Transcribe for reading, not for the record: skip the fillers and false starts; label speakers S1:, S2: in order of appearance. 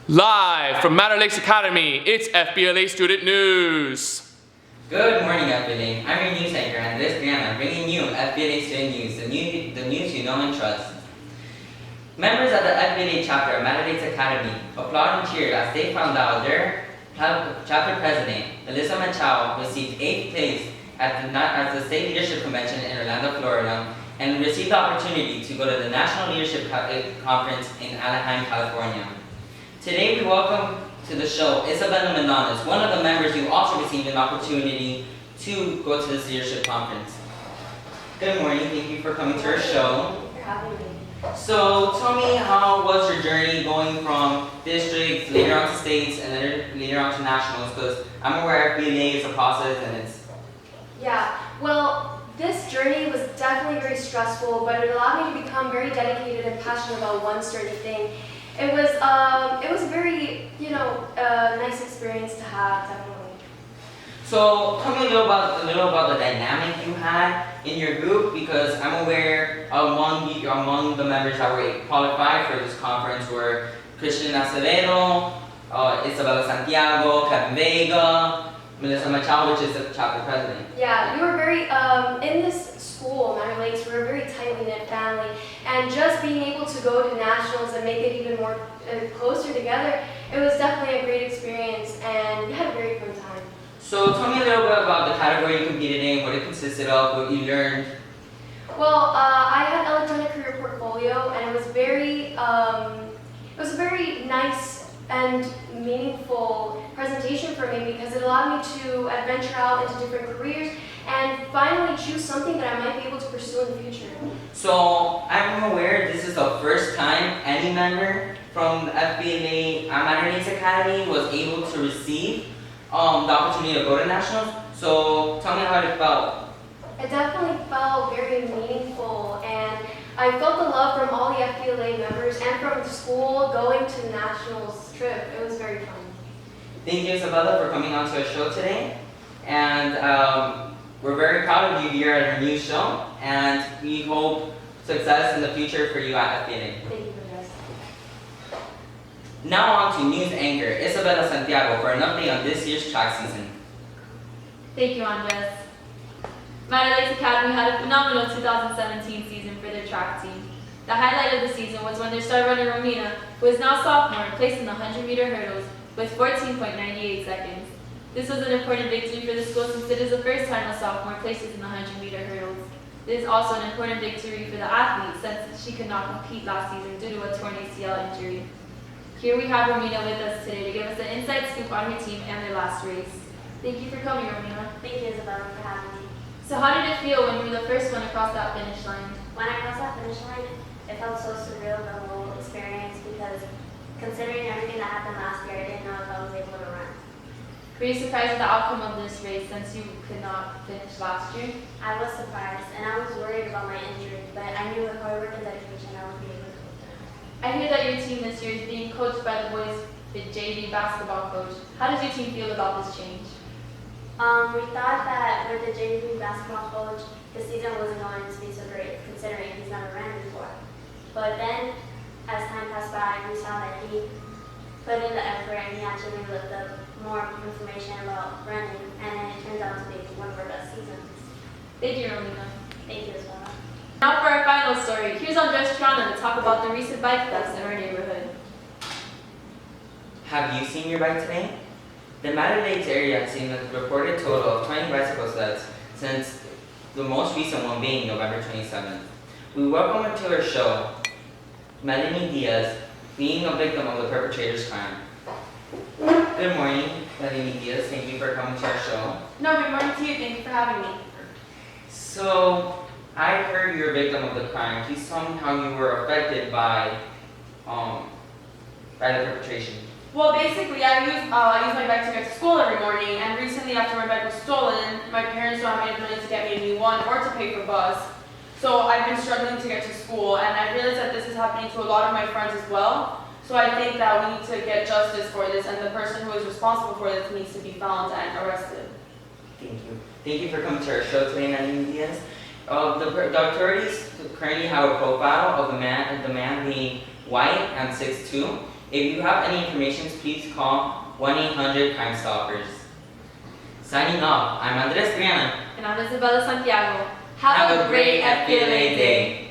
S1: Live from Madder Lakes Academy, it's FBLA Student News.
S2: Good morning, FBLA. I'm your news anchor, and this is Triana, bringing you FBLA Student News, the news you know and trust. Members of the FBLA chapter of Madder Lakes Academy applauded and cheered as they found out their chapter president, Elizabeth Chow, received 8th place at the State Leadership Convention in Orlando, Florida, and received the opportunity to go to the National Leadership Conference in Anaheim, California. Today we welcome to the show Isabella, one of the members who also received an opportunity to go to this leadership conference. Good morning, thank you for coming to our show.
S3: Thank you for having me.
S2: So tell me, how was your journey going from districts, later on to states, and then later on to nationals? Because I'm aware FBLA is a process and it's...
S3: Yeah, well, this journey was definitely very stressful, but it allowed me to become very dedicated and passionate about one certain thing. It was very, nice experience to have, definitely.
S2: So tell me a little about the dynamic you had in your group, because I'm aware among the members that were qualified for this conference were Isabella, Santiago, Kevin Vega, Melissa Machado, which is the chapter president.
S3: Yeah, we were very, in this school, Madder Lakes, we were a very tightly knit family, and just being able to go to nationals and make it even more closer together, it was definitely a great experience, and we had a very fun time.
S2: So tell me a little bit about the category you competed in, what it consisted of, what you learned.
S3: Well, I had electronic career portfolio, and it was a very nice and meaningful presentation for me because it allowed me to adventure out into different careers and finally choose something that I might be able to pursue in the future.
S2: So I'm aware this is the first time any member from the FBLA Madder Lakes Academy was able to receive the opportunity to go to nationals. So tell me how it felt.
S3: It definitely felt very meaningful, and I felt the love from all the FBLA members and from the school going to the nationals trip. It was very fun.
S2: Thank you, Isabella, for coming on to our show today. And we're very proud of you here at our new show, and we hope success in the future for you at FBLA.
S3: Thank you for this.
S2: Now on to news anchor Isabella Santiago for an update on this year's track season.
S4: Thank you, Andres. Madder Lakes Academy had a phenomenal 2017 season for their track team. The highlight of the season was when their star runner Romina, who is now sophomore, placed in the 100-meter hurdles with 14.98 seconds. This was an important victory for the school since it is the first time a sophomore places in the 100-meter hurdles. It is also an important victory for the athlete since she could not compete last season due to a torn ACL injury. Here we have Romina with us today to give us an inside scoop on her team and their last race. Thank you for coming, Romina.
S5: Thank you, Isabella, for having me.
S4: So how did it feel when you were the first one across that finish line?
S5: When I crossed that finish line, it felt so surreal, the whole experience, because considering everything that happened last year, I didn't know if I was able to run.
S4: Were you surprised at the outcome of this race since you could not finish last year?
S5: I was surprised, and I was worried about my injury, but I knew with hard work and dedication, I would be able to go through.
S4: I hear that your team this year is being coached by the boys' JV basketball coach. How does your team feel about this change?
S5: We thought that with the JV basketball coach, the season wasn't going to be so great, considering he's never ran before. But then, as time passed by, we saw that he put in the effort and he actually looked up more information about running, and it turns out to be one of our best seasons.
S4: Thank you, Romina.
S5: Thank you as well.
S4: Now for our final story. Here's Andres Triana to talk about the recent bike thefts in our neighborhood.
S2: Have you seen your bike today? The Madder Lakes area has seen a reported total of 20 bicycle thefts since the most recent one being November 27th. We welcome her to our show, Melanie Diaz, being a victim of the perpetrator's crime. Good morning, Melanie Diaz. Thank you for coming to our show.
S4: No, good morning to you. Thank you for having me.
S2: So, I heard you're a victim of the crime. Please tell me how you were affected by the perpetration.
S6: Well, basically, I use my bike to get to school every morning, and recently after my bike was stolen, my parents don't have enough money to get me a new one or to pay for bus. So I've been struggling to get to school, and I realized that this is happening to a lot of my friends as well. So I think that we need to get justice for this, and the person who is responsible for this needs to be found and arrested.
S2: Thank you. Thank you for coming to our show today, Melanie Diaz. The authorities currently have a profile of the man being white, and 6'2". If you have any information, please call 1-800-CRIME-STOPPERS. Signing off, I'm Andres Triana.
S4: And I'm Isabella Santiago.
S2: Have a great FBLA day.